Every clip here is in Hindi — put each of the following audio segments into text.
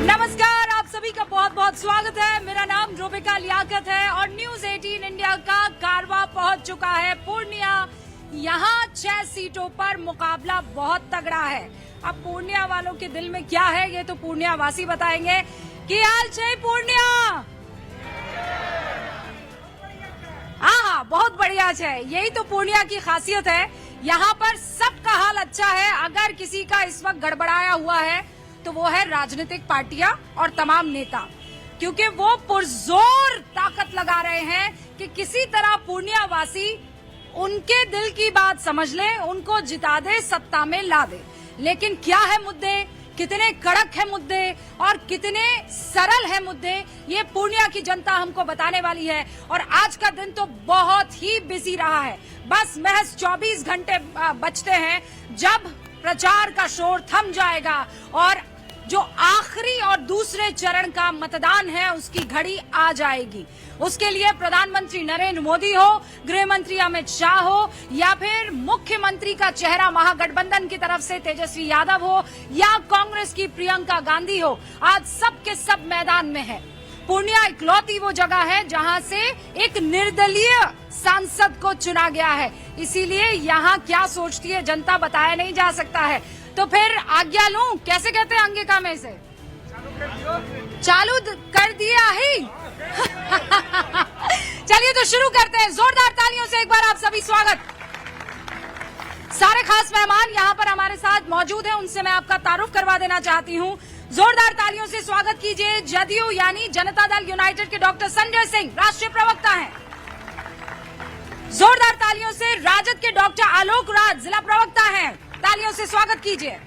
नमस्कार, आप सभी का बहुत बहुत स्वागत है। मेरा नाम रूबिका लियाकत है और न्यूज 18 इंडिया का कारवां पहुंच चुका है पूर्णिया। यहाँ 6 सीटों पर मुकाबला बहुत तगड़ा है। अब पूर्णिया वालों के दिल में क्या है ये तो पूर्णिया वासी बताएंगे। कि हाल छे पूर्णिया? हाँ, बहुत बढ़िया है। यही तो पूर्णिया की खासियत है। यहाँ पर सबका हाल अच्छा है। अगर किसी का इस वक्त गड़बड़ाया हुआ है तो वो है राजनीतिक पार्टियां और तमाम नेता, क्योंकि वो पुरजोर ताकत लगा रहे हैं कि किसी तरह पूर्णिया वासी उनके दिल की बात समझ ले, उनको जिता दे, सत्ता में ला दे। लेकिन क्या है मुद्दे, कितने कड़क है मुद्दे और कितने सरल है मुद्दे, ये पूर्णिया की जनता हमको बताने वाली है। और आज का दिन तो बहुत ही बिजी रहा है। बस महज 24 घंटे बचते हैं जब प्रचार का शोर थम जाएगा और जो आखिरी और दूसरे चरण का मतदान है उसकी घड़ी आ जाएगी। उसके लिए प्रधानमंत्री नरेंद्र मोदी हो, गृह मंत्री अमित शाह हो या फिर मुख्यमंत्री का चेहरा महागठबंधन की तरफ से तेजस्वी यादव हो या कांग्रेस की प्रियंका गांधी हो, आज सब के सब मैदान में है। पूर्णिया इकलौती वो जगह है जहां से एक निर्दलीय सांसद को चुना गया है। इसीलिए यहाँ क्या सोचती है जनता बताया नहीं जा सकता है। तो फिर आज्ञा लूं, कैसे कहते हैं अंगिका में से? चालू कर दिया ही। चलिए तो शुरू करते हैं। जोरदार तालियों से एक बार आप सभी स्वागत। सारे खास मेहमान यहाँ पर हमारे साथ मौजूद हैं, उनसे मैं आपका तारुफ करवा देना चाहती हूँ। जोरदार तालियों से स्वागत कीजिए जदयू यानी जनता दल यूनाइटेड के डॉक्टर संजय सिंह, राष्ट्रीय प्रवक्ता हैं। जोरदार तालियों से राजद के डॉक्टर आलोक राज, जिला प्रवक्ता हैं। तालियों से स्वागत कीजिए।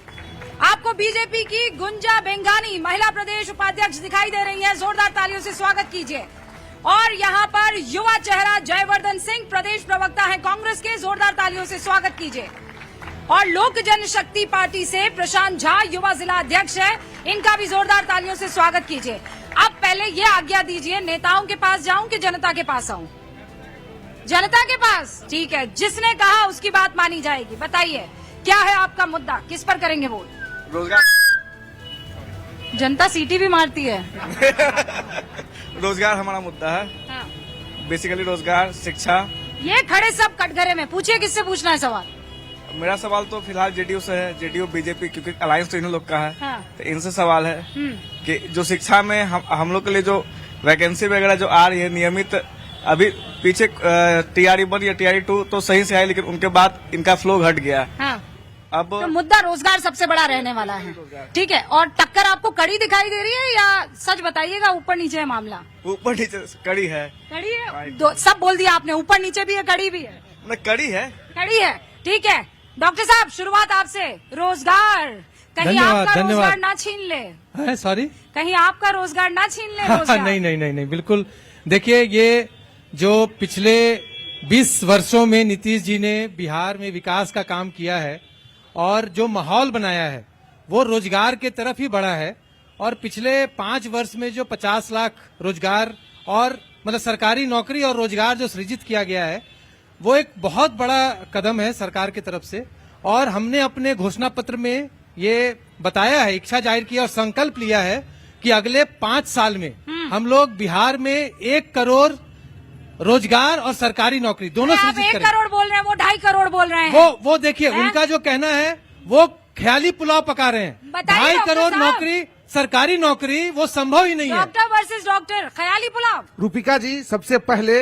आपको बीजेपी की गुंजा बेंगानी, महिला प्रदेश उपाध्यक्ष दिखाई दे रही हैं। जोरदार तालियों से स्वागत कीजिए। और यहाँ पर युवा चेहरा जयवर्धन सिंह, प्रदेश प्रवक्ता हैं कांग्रेस के। जोरदार तालियों से स्वागत कीजिए। और लोक जनशक्ति पार्टी से प्रशांत झा, युवा जिला अध्यक्ष है, इनका भी जोरदार तालियों से स्वागत कीजिए। अब पहले ये आज्ञा दीजिए, नेताओं के पास जाऊं कि जनता के पास आऊं? जनता के पास, ठीक है। जिसने कहा उसकी बात मानी जाएगी। बताइए क्या है आपका मुद्दा, किस पर करेंगे वोट? रोजगार। जनता सीटी भी मारती है। रोजगार हमारा मुद्दा है। हाँ। बेसिकली रोजगार, शिक्षा। ये खड़े सब कटघरे में, पूछिए किससे पूछना है सवाल? मेरा सवाल तो फिलहाल जेडीयू से है, जेडीयू बीजेपी, क्योंकि अलायंस तो इन लोग का है। हाँ। तो इनसे सवाल है कि जो शिक्षा में हम लोग के लिए जो वैकेंसी वगैरह जो आ रही है नियमित, अभी पीछे TRE 1 या TRE 2 तो सही से आई, लेकिन उनके बाद इनका फ्लो घट गया। हाँ। अब तो मुद्दा रोजगार सबसे बड़ा रहने वाला है, ठीक है। और टक्कर आपको कड़ी दिखाई दे रही है या सच बताइएगा ऊपर नीचे है मामला? ऊपर नीचे कड़ी है। कड़ी है, सब बोल दिया आपने, ऊपर नीचे भी है, कड़ी भी है। कड़ी है, कड़ी है, ठीक है। डॉक्टर साहब शुरुआत आपसे। रोजगार, कहीं आपका रोजगार ना छीन ले। सॉरी, कहीं आपका रोजगार ना छीन ले रोजगार। नहीं, बिल्कुल। देखिए, ये जो पिछले 20 वर्षों में नीतीश जी ने बिहार में विकास का काम किया है और जो माहौल बनाया है वो रोजगार के तरफ ही बढ़ा है। और पिछले 5 वर्ष में जो 50 लाख रोजगार और मतलब सरकारी नौकरी और रोजगार जो सृजित किया गया है वो एक बहुत बड़ा कदम है सरकार की तरफ से। और हमने अपने घोषणा पत्र में ये बताया है, इच्छा जाहिर की और संकल्प लिया है कि अगले 5 साल में हम लोग बिहार में 1 करोड़ रोजगार और सरकारी नौकरी दोनों सृजित करेंगे। 1 करोड़ बोल रहे हैं, वो 2.5 करोड़ बोल रहे हैं। वो देखिए, उनका जो कहना है वो ख्याली पुलाव पका रहे हैं। 2.5 करोड़ नौकरी, सरकारी नौकरी, वो संभव ही नहीं है। डॉक्टर वर्सेस डॉक्टर, ख्याली पुलाव। रूपिका जी, सबसे पहले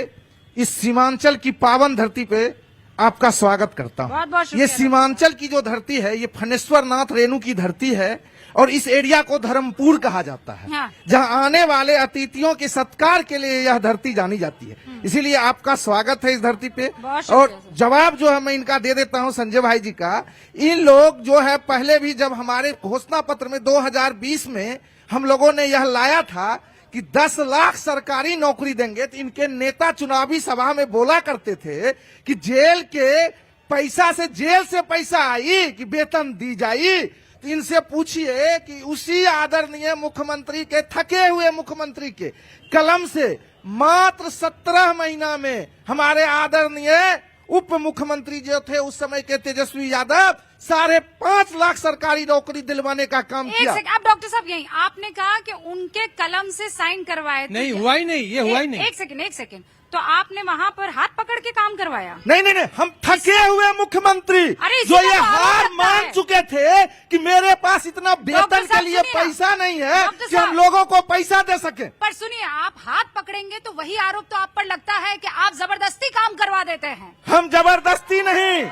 इस सीमांचल की पावन धरती पे आपका स्वागत करता हूँ। बहुत बहुत शुक्रिया। ये सीमांचल की जो धरती है ये फनेश्वर नाथ रेणु की धरती है और इस एरिया को धर्मपुर कहा जाता है। हाँ। जहाँ आने वाले अतिथियों के सत्कार के लिए यह धरती जानी जाती है। इसीलिए आपका स्वागत है इस धरती पे। और जवाब जो है मैं इनका दे देता हूँ संजय भाई जी का। इन लोग जो है पहले भी जब हमारे घोषणा पत्र में 2020 में हम लोगों ने यह लाया था कि 10 लाख सरकारी नौकरी देंगे, तो इनके नेता चुनावी सभा में बोला करते थे कि जेल के पैसा से, जेल से पैसा आई कि वेतन दी जाई। तो इनसे पूछिए कि उसी आदरणीय मुख्यमंत्री के, थके हुए मुख्यमंत्री के कलम से मात्र 17 महीना में हमारे आदरणीय उप मुख्यमंत्री जो थे उस समय के तेजस्वी यादव 5.5 लाख सरकारी नौकरी दिलवाने का काम एक किया। सेकंड, अब डॉक्टर साहब यही आपने कहा कि उनके कलम से साइन करवाए थे। नहीं हुआ ही नहीं, ये हुआ ही नहीं। एक सेकंड, तो आपने वहाँ पर हाथ पकड़ के काम करवाया? नहीं, हम थके हुए मुख्यमंत्री अरे इसी जो का ये तो आरोप हार लगता मान है। चुके थे कि मेरे पास इतना वेतन डॉक्टर के साहब लिए सुनिए ना। पैसा नहीं है डॉक्टर कि हम साहब। लोगों को पैसा दे सके। पर सुनिए, आप हाथ पकड़ेंगे तो वही आरोप तो आप पर लगता है कि आप जबरदस्ती काम करवा देते हैं। हम जबरदस्ती नहीं,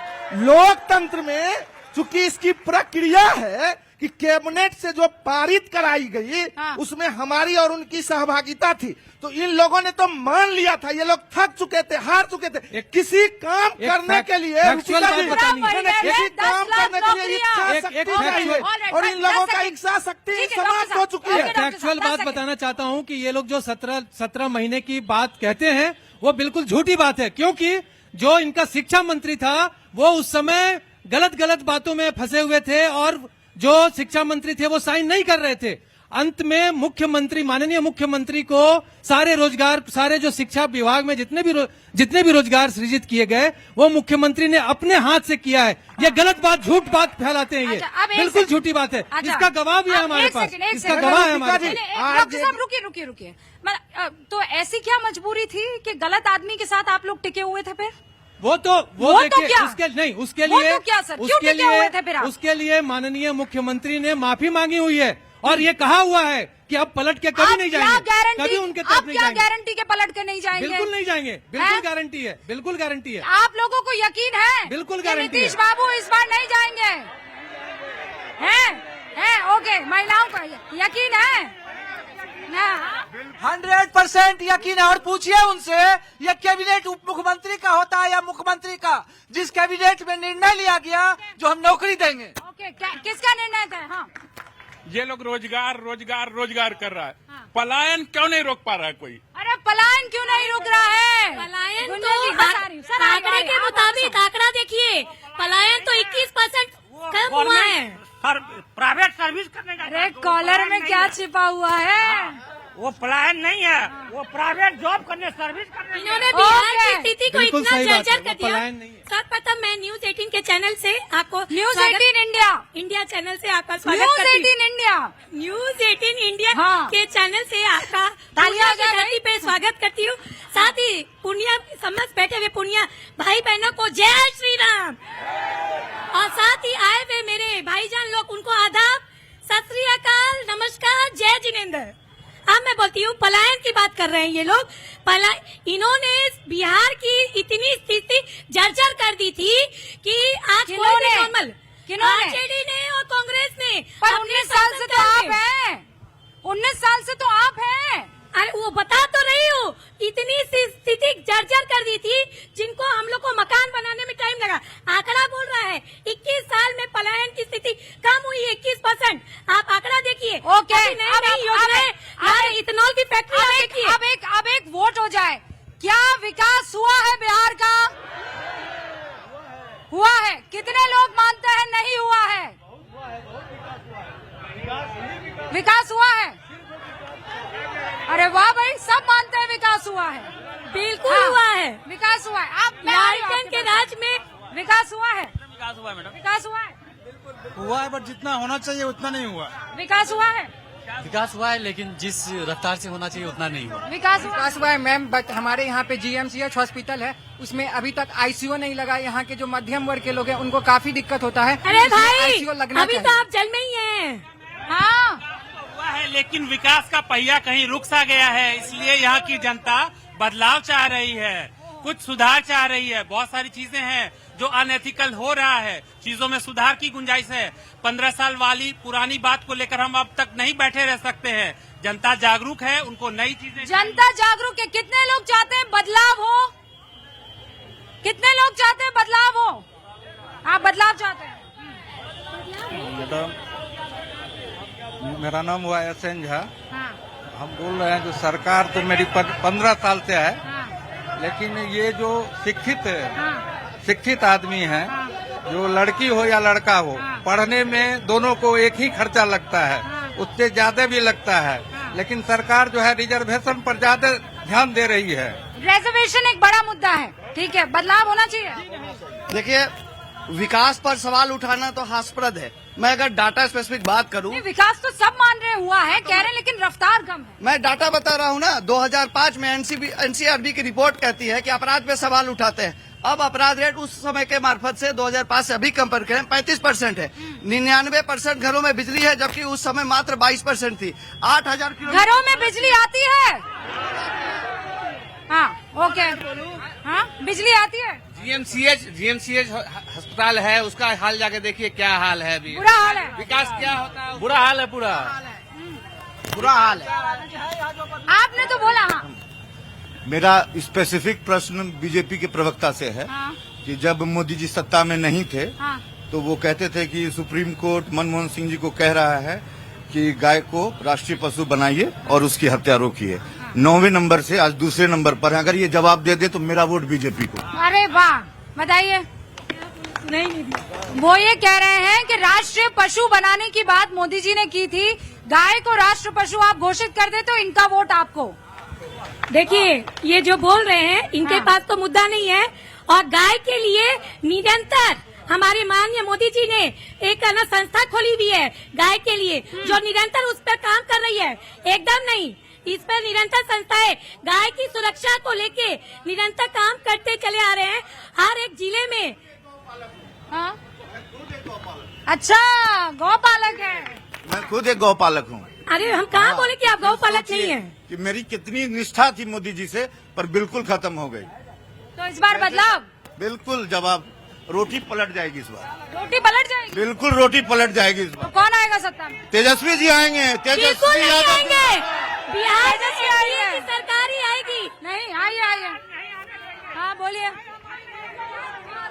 लोकतंत्र में चूंकि इसकी प्रक्रिया है कि कैबिनेट से जो पारित कराई गई हाँ। उसमें हमारी और उनकी सहभागिता थी, तो इन लोगों ने तो मान लिया था। ये लोग थक चुके थे, हार चुके थे। किसी काम करने के लिए factual बात रुचिका जी, बतानी है। मैंने किसी 10 काम लाख करने के लिए इच्छा एक शक्ति factual- चाहिए Alright, और इन fine, लोगों 10 का सेकंड। इच्छा शक्ति ठीक है, समाप्त डॉक्टर हो साहब, चुकी ओके, है। डॉक्टर फैक्चुअल साहब, बात 10 बताना चाहता हूं कि ये लोग जो 17 महीने की बात कहते हैं वो बिल्कुल झूठी बात है, क्योंकि जो इनका शिक्षा मंत्री था वो उस समय गलत बातों में फंसे हुए थे और जो शिक्षा मंत्री थे वो साइन नहीं कर रहे थे। अंत में मुख्यमंत्री, माननीय मुख्यमंत्री को सारे जो शिक्षा विभाग में जितने भी रोजगार सृजित किए गए वो मुख्यमंत्री ने अपने हाथ से किया है। ये गलत बात, झूठ बात फैलाते हैं, ये अच्छा, अब एक बिल्कुल सेकंड। झूठी बात है। अच्छा, इसका गवाह भी है अब हमारे एक पास, सेकंड, एक इसका सेकंड। गवाह है हमारे जी, पास। नहीं, आज डॉक्टर ये- साहब रुकिए। तो ऐसी क्या मजबूरी थी कि गलत आदमी के साथ आप लोग टिके हुए थे? फिर वो तो देखिए, क्या? उसके लिए वो तो क्या सर? क्यों टिके हुए थे फिर आप? उसके लिए माननीय मुख्यमंत्री ने माफी मांगी हुई है और ये कहा हुआ है कि अब पलट के कभी नहीं जाएंगे, कभी उनके तरफ नहीं जाएंगे। गारंटी के पलट के नहीं जाएंगे? बिल्कुल नहीं जाएंगे, बिल्कुल हैं? गारंटी है, बिल्कुल गारंटी है। आप लोगों को यकीन है बिल्कुल कि गारंटी नीतीश है। बाबू इस बार नहीं जाएंगे? हैं? ओके, महिलाओं का यकीन है ना? 100% यकीन है। और पूछिए उनसे, यह कैबिनेट उप मुख्यमंत्री का होता है या मुख्यमंत्री का, जिस कैबिनेट में निर्णय लिया गया जो हम नौकरी देंगे। ओके, किसका निर्णय था? हाँ, ये लोग रोजगार कर रहा है। हाँ। पलायन क्यों नहीं रोक पा रहा है कोई? अरे पलायन क्यों नहीं रुक रहा है? पलायन गुंजा तो जी, बता रही हूँ। सर, आगे आंकड़े के आप मुताबिक आंकड़ा देखिए, पलायन तो 21% कम हुआ है। प्राइवेट सर्विस करने का अरे कॉलर में क्या छिपा हुआ है? वो पलायन नहीं है, वो प्राइवेट जॉब करने, सर्विस करने। इन्होंने बिहार ओके। की स्थिति को बिल्कुल इतना सही बात है, जर्जर वो कर दिया। पलायन नहीं है। सर्वप्रथम मैं न्यूज 18 के चैनल से आपको न्यूज स्वागत- 18 इंडिया चैनल से आपका स्वागत न्यूज करती हूँ। 18 इंडिया। न्यूज 18 इंडिया हाँ। के चैनल से आपका तालियां पूर्णिया की बजा धरती पे स्वागत करती हूँ। साथ ही पूर्णिया समस्त बैठे हुए पूर्णिया भाई बहनों को जय श्री राम, और साथ ही आए हुए मेरे भाईजान लोग उनको आदाब, सत श्री अकाल, नमस्कार, जय जिनेंद्र। अब मैं बोलती हूँ, पलायन की बात कर रहे हैं ये लोग। इन्होंने बिहार की इतनी स्थिति जर्जर कर दी थी कि आज कोई किन्होंने? भी नॉर्मल, किन्होंने? आरजेडी ने और कांग्रेस ने। पर अपने 19 साल से तो शासन आप में- हैं। 19 साल से तो आप हैं। अरे वो बता तो रही हूँ, इतनी स्थिति जर्जर कर दी थी जिनको हम लोग को मकान बनाने में टाइम लगा। आंकड़ा बोल रहा है 21 साल में पलायन की स्थिति कम हुई है 21%। आप आंकड़ा देखिए। ओके, अभी नई योजनाएं, इथेनॉल की फैक्ट्री देखिए। अब एक वोट हो जाए, क्या विकास हुआ है बिहार का? हुआ है? कितने लोग मानते हैं नहीं हुआ है? विकास हुआ है? अरे वाह भाई, सब मानते हैं विकास हुआ है। बिल्कुल हाँ, हुआ है। विकास हुआ है। आप मैं आ रही हूँ लालटेन आपके के पास। राज में विकास हुआ है? विकास हुआ मैडम, विकास हुआ है? हुआ है, बट जितना होना चाहिए उतना नहीं हुआ। विकास हुआ है? विकास हुआ है, लेकिन जिस रफ्तार से होना चाहिए उतना नहीं हुआ। विकास हुआ? विकास हुआ है मैम, बट हमारे यहाँ पे जीएमसीएच हॉस्पिटल है, उसमें अभी तक आईसीयू नहीं लगा। यहाँ के जो मध्यम वर्ग के लोग हैं उनको काफी दिक्कत होता है। अरे उसमें भाई, ICU लगना अभी तो चाहिए। आप जल में ही हैं। हाँ, हुआ है, लेकिन विकास का पहिया कहीं रुक सा गया है, इसलिए यहाँ की जनता बदलाव चाह रही है, कुछ सुधार चाह रही है। बहुत सारी चीजें हैं जो अनएथिकल हो रहा है, चीजों में सुधार की गुंजाइश है। 15 साल वाली पुरानी बात को लेकर हम अब तक नहीं बैठे रह सकते हैं। जनता जागरूक है, उनको नई चीजें। जनता जागरूक है। कितने लोग चाहते हैं बदलाव हो? कितने लोग चाहते हैं बदलाव हो? आप बदलाव चाहते हैं? मैडम, मेरा नाम हुआ एसएन झा। हाँ, हम बोल रहे हैं जो सरकार तो मेरी 15 साल से है, हाँ, लेकिन ये जो हाँ, शिक्षित आदमी है, जो लड़की हो या लड़का हो, पढ़ने में दोनों को एक ही खर्चा लगता है, उससे ज्यादा भी लगता है। लेकिन सरकार जो है रिजर्वेशन पर ज्यादा ध्यान दे रही है। रिजर्वेशन एक बड़ा मुद्दा है, ठीक है, बदलाव होना चाहिए। देखिए, विकास पर सवाल उठाना तो हास्यास्पद है। मैं अगर डाटा स्पेसिफिक बात करूं, विकास तो सब मान रहे हुआ है, कह रहे हैं, लेकिन रफ्तार कम है। मैं डाटा बता रहा हूं ना। 2005 में एनसीआरबी की रिपोर्ट कहती है कि अपराध पे सवाल उठाते हैं। अब अपराध रेट उस समय के मार्फत से 2005 से अभी कंपेयर करें 35% है। 99% घरों में बिजली है, जबकि उस समय मात्र 22% थी। 8000 किलोमीटर घरों में बिजली आती है। हाँ, ओके, हाँ, बिजली आती है। जीएमसीएच अस्पताल है, उसका हाल जाके देखिए क्या हाल है अभी। बुरा हाल है। विकास क्या होता है? बुरा हाल है, बुरा हाल है। आपने तो बोला। हाँ, मेरा स्पेसिफिक प्रश्न बीजेपी के प्रवक्ता से है कि जब मोदी जी सत्ता में नहीं थे तो वो कहते थे कि सुप्रीम कोर्ट मनमोहन सिंह जी को कह रहा है कि गाय को राष्ट्रीय पशु बनाइए और उसकी हत्या रोकिए। 9वें नंबर से आज दूसरे नंबर पर है। अगर ये जवाब दे दे तो मेरा वोट बीजेपी को। अरे वाह, बताइए। वो ये कह रहे हैं कि राष्ट्रीय पशु बनाने की बात मोदी जी ने की थी, गाय को राष्ट्र पशु आप घोषित कर दे तो इनका वोट आपको। देखिए, ये जो बोल रहे हैं इनके पास तो मुद्दा नहीं है। और गाय के लिए निरंतर हमारे माननीय मोदी जी ने एक ना संस्था खोली हुई है गाय के लिए, जो निरंतर उस पर काम कर रही है। एकदम नहीं, इस पर निरंतर संस्थाएं गाय की सुरक्षा को लेके निरंतर काम करते चले आ रहे हैं हर एक जिले में। हाँ? अच्छा, गौपालक है। मैं खुद एक गौपालक हूँ। अरे हम कहाँ बोले कि आप गौपालक नहीं है। कि मेरी कितनी निष्ठा थी मोदी जी से, पर बिल्कुल खत्म हो गई। तो इस बार बदलाव? बिल्कुल जवाब, रोटी पलट जाएगी इस बार। रोटी पलट जाएगी? बिल्कुल रोटी पलट जाएगी इस बार। तो कौन आएगा सत्ता में? तेजस्वी जी आएंगे। बिल्कुल नहीं आएंगे। बिहार तेजस्वी की सरकार ही आएगी। नहीं, आइए। हाँ, बोलिए।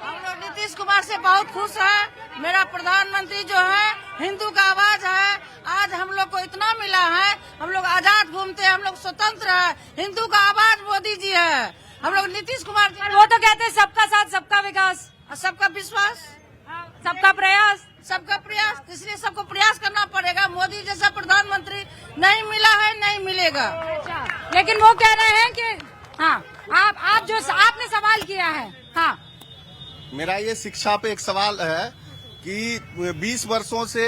हम लोग नीतीश कुमार से बहुत खुश है। मेरा प्रधानमंत्री जो है हिंदू का आवाज है। आज हम लोग को इतना मिला है, हम लोग आजाद घूमते हैं, हम लोग स्वतंत्र है। हिंदू का आवाज मोदी जी है। हम लोग नीतीश कुमार जी, वो तो कहते हैं सबका साथ, सबका विकास, और सबका विश्वास, सबका प्रयास। सबका प्रयास। इसलिए सबको प्रयास करना पड़ेगा। मोदी जैसा प्रधानमंत्री नहीं मिला है, नहीं मिलेगा। लेकिन वो कह रहे हैं कि हाँ, आप जो आपने सवाल किया है। हाँ, मेरा ये शिक्षा पे एक सवाल है कि 20 वर्षों से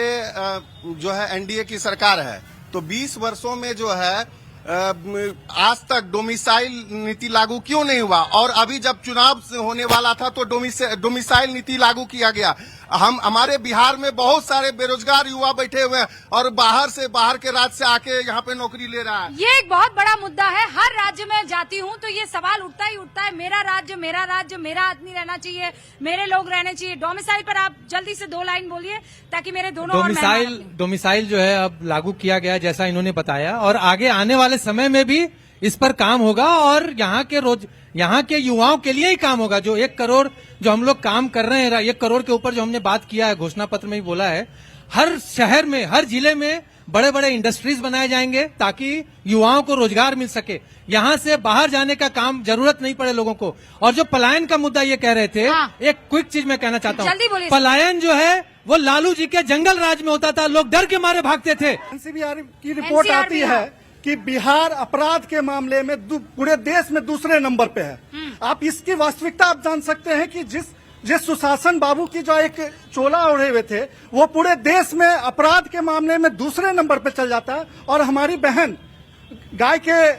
जो है एनडीए की सरकार है, तो 20 वर्षों में जो है आज तक डोमिसाइल नीति लागू क्यों नहीं हुआ? और अभी जब चुनाव होने वाला था तो डोमिसाइल नीति लागू किया गया। हमारे बिहार में बहुत सारे बेरोजगार युवा बैठे हुए हैं और बाहर के राज्य से आके यहाँ पे नौकरी ले रहा है। ये एक बहुत बड़ा मुद्दा है। हर राज्य में जाती हूँ तो ये सवाल उठता ही उठता है, मेरा राज्य, मेरा आदमी रहना चाहिए, मेरे लोग रहने चाहिए। डोमिसाइल पर आप जल्दी से 2 लाइन बोलिए ताकि मेरे दोनों डोमिसाइल जो है अब लागू किया गया जैसा इन्होंने बताया, और आगे आने वाले समय में भी इस पर काम होगा और यहाँ के युवाओं के लिए ही काम होगा। जो 1 करोड़ जो हम लोग काम कर रहे हैं, 1 करोड़ के ऊपर जो हमने बात किया है, घोषणा पत्र में भी बोला है, हर शहर में, हर जिले में बड़े बड़े इंडस्ट्रीज बनाए जाएंगे ताकि युवाओं को रोजगार मिल सके। यहाँ से बाहर जाने का काम जरूरत नहीं पड़े लोगों को। और जो पलायन का मुद्दा ये कह रहे थे, एक क्विक चीज मैं कहना चाहता हूँ। पलायन जो है वो लालू जी के जंगल राज में होता था, लोग डर के मारे भागते थे। एनसीबीआर की रिपोर्ट आती है कि बिहार अपराध के मामले में पूरे देश में दूसरे नंबर पे है। आप इसकी वास्तविकता आप जान सकते हैं कि जिस सुशासन बाबू की जो एक चोला ओढ़े हुए थे, वो पूरे देश में अपराध के मामले में दूसरे नंबर पे चल जाता है। और हमारी बहन गाय के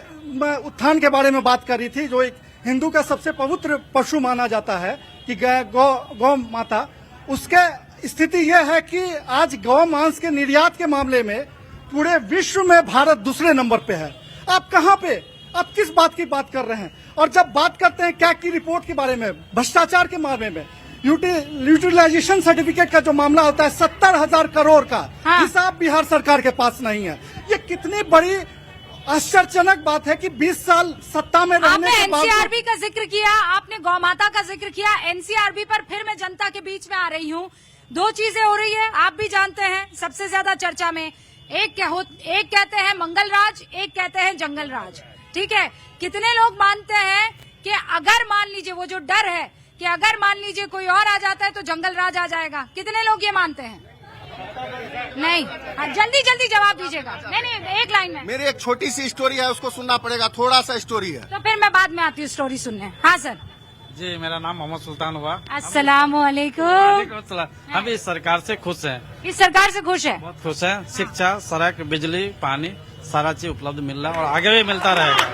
उत्थान के बारे में बात कर रही थी, जो एक हिंदू का सबसे पवित्र पशु माना जाता है कि गौ माता। उसके स्थिति यह है कि आज गौ मांस के निर्यात के मामले में पूरे विश्व में भारत दूसरे नंबर पे है। आप कहां पे, आप किस बात की बात कर रहे हैं? और जब बात करते हैं क्या की रिपोर्ट के बारे में, भ्रष्टाचार के मामले में, यूटिलाइजेशन सर्टिफिकेट का जो मामला होता है 70,000 करोड़ का हिसाब बिहार सरकार के पास नहीं है। ये कितनी बड़ी आश्चर्यजनक बात है कि 20 साल सत्ता में रहने के बाद। एनसीआरबी का जिक्र किया आपने, गौमाता का जिक्र किया। एनसीआरबी पर फिर मैं जनता के बीच में आ रही हूँ। 2 चीजें हो रही है, आप भी जानते हैं, सबसे ज्यादा चर्चा में एक कहते हैं मंगल राज, एक कहते हैं जंगल राज। ठीक है, कितने लोग मानते हैं कि अगर मान लीजिए वो जो डर है कि अगर मान लीजिए कोई और आ जाता है तो जंगल राज आ जाएगा, कितने लोग ये मानते हैं? नहीं, जल्दी जवाब दीजिएगा। नहीं, 1 लाइन में। मेरी एक छोटी सी स्टोरी है, उसको सुनना पड़ेगा, थोड़ा सा स्टोरी है। तो फिर मैं बाद में आती हूँ स्टोरी सुनने। हाँ सर। जी, मेरा नाम मोहम्मद सुल्तान हुआ। अस्सलामुअलैकुम। हम इस सरकार से खुश हैं। इस सरकार से खुश है? बहुत खुश हैं। शिक्षा, सड़क, बिजली, पानी सारा चीज उपलब्ध मिल रहा है और आगे भी मिलता रहेगा।